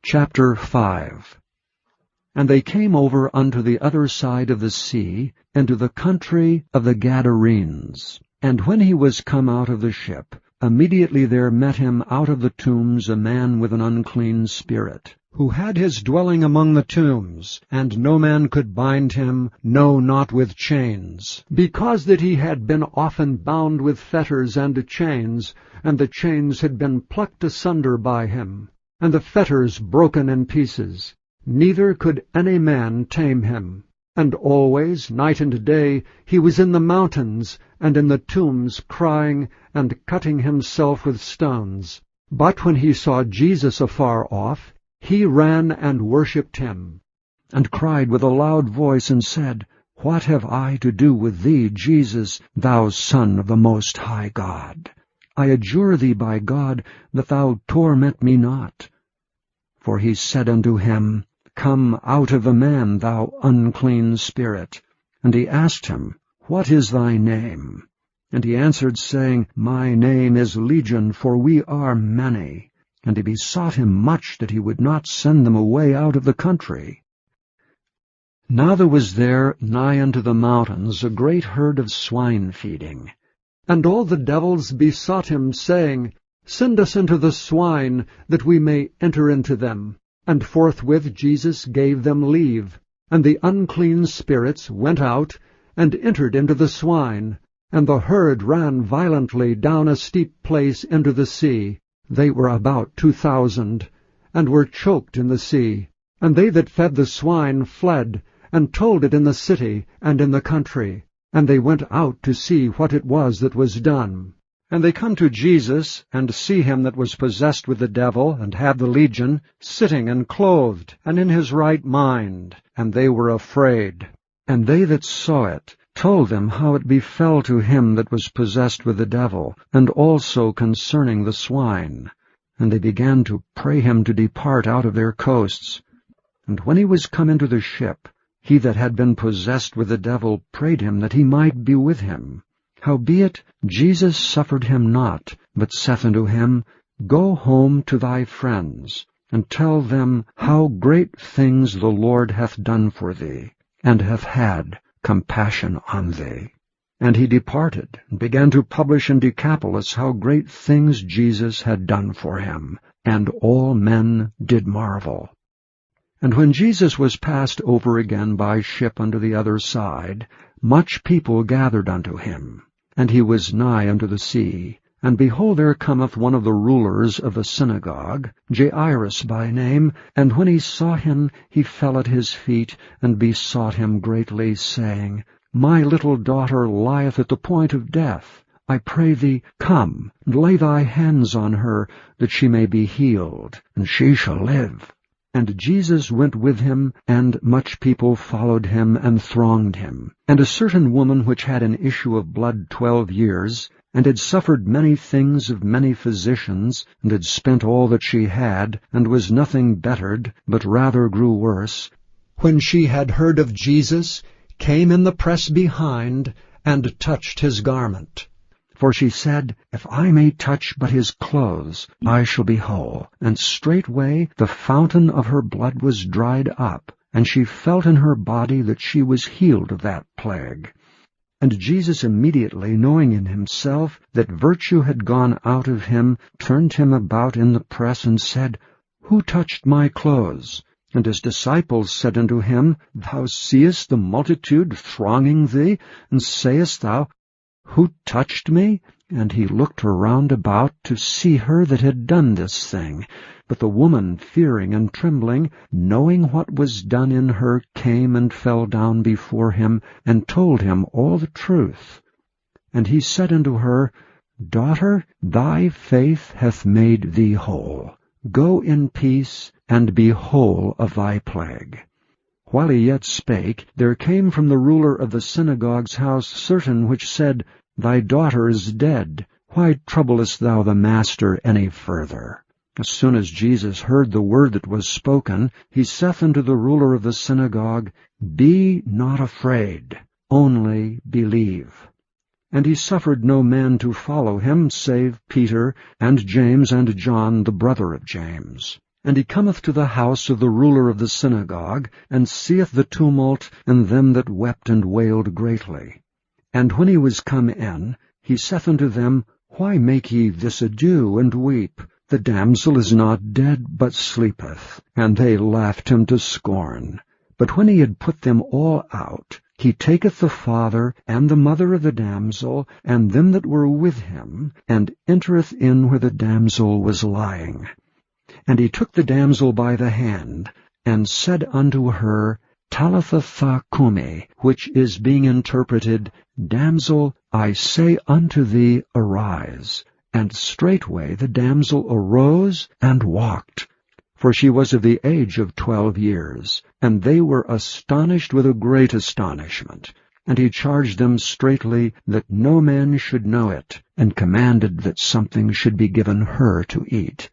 Chapter 5. And they came over unto the other side of the sea, into the country of the Gadarenes. And when he was come out of the ship, immediately there met him out of the tombs a man with an unclean spirit, who had his dwelling among the tombs, and no man could bind him, no, not with chains, because that he had been often bound with fetters and chains, and the chains had been plucked asunder by him, and the fetters broken in pieces. Neither could any man tame him. And always, night and day, he was in the mountains, and in the tombs, crying, and cutting himself with stones. But when he saw Jesus afar off, he ran and worshipped him, and cried with a loud voice, and said, What have I to do with thee, Jesus, thou Son of the Most High God? I adjure thee by God, that thou torment me not. For he said unto him, Come out of the man, thou unclean spirit. And he asked him, What is thy name? And he answered, saying, My name is Legion, for we are many. And he besought him much that he would not send them away out of the country. Now there was there nigh unto the mountains a great herd of swine feeding. And all the devils besought him, saying, Send us into the swine, that we may enter into them. And forthwith Jesus gave them leave. And the unclean spirits went out, and entered into the swine. And the herd ran violently down a steep place into the sea. They were about 2,000, and were choked in the sea. And they that fed the swine fled, and told it in the city and in the country. And they went out to see what it was that was done. And they come to Jesus, and see him that was possessed with the devil, and had the legion, sitting and clothed, and in his right mind. And they were afraid. And they that saw it told them how it befell to him that was possessed with the devil, and also concerning the swine. And they began to pray him to depart out of their coasts. And when he was come into the ship, he that had been possessed with the devil prayed him that he might be with him. Howbeit Jesus suffered him not, but saith unto him, Go home to thy friends, and tell them how great things the Lord hath done for thee, and hath had compassion on thee. And he departed, and began to publish in Decapolis how great things Jesus had done for him, and all men did marvel. And when Jesus was passed over again by ship unto the other side, much people gathered unto him. And he was nigh unto the sea. And behold, there cometh one of the rulers of the synagogue, Jairus by name, and when he saw him, he fell at his feet, and besought him greatly, saying, My little daughter lieth at the point of death. I pray thee, come, and lay thy hands on her, that she may be healed, and she shall live. And Jesus went with him, and much people followed him, and thronged him. And a certain woman which had an issue of blood 12 years, and had suffered many things of many physicians, and had spent all that she had, and was nothing bettered, but rather grew worse, when she had heard of Jesus, came in the press behind, and touched his garment. For she said, If I may touch but his clothes, I shall be whole. And straightway the fountain of her blood was dried up, and she felt in her body that she was healed of that plague. And Jesus immediately, knowing in himself that virtue had gone out of him, turned him about in the press, and said, Who touched my clothes? And his disciples said unto him, Thou seest the multitude thronging thee, and sayest thou, Who touched me? And he looked around about to see her that had done this thing. But the woman, fearing and trembling, knowing what was done in her, came and fell down before him, and told him all the truth. And he said unto her, Daughter, thy faith hath made thee whole. Go in peace, and be whole of thy plague. While he yet spake, there came from the ruler of the synagogue's house certain which said, Thy daughter is dead. Why troublest thou the master any further? As soon as Jesus heard the word that was spoken, he saith unto the ruler of the synagogue, Be not afraid, only believe. And he suffered no man to follow him, save Peter, and James, and John, the brother of James. And he cometh to the house of the ruler of the synagogue, and seeth the tumult, and them that wept and wailed greatly. And when he was come in, he saith unto them, Why make ye this ado, and weep? The damsel is not dead, but sleepeth. And they laughed him to scorn. But when he had put them all out, he taketh the father and the mother of the damsel, and them that were with him, and entereth in where the damsel was lying. And he took the damsel by the hand, and said unto her, Talitha cumi, which is being interpreted, Damsel, I say unto thee, arise. And straightway the damsel arose and walked. For she was of the age of 12 years, and they were astonished with a great astonishment. And he charged them straitly that no man should know it, and commanded that something should be given her to eat.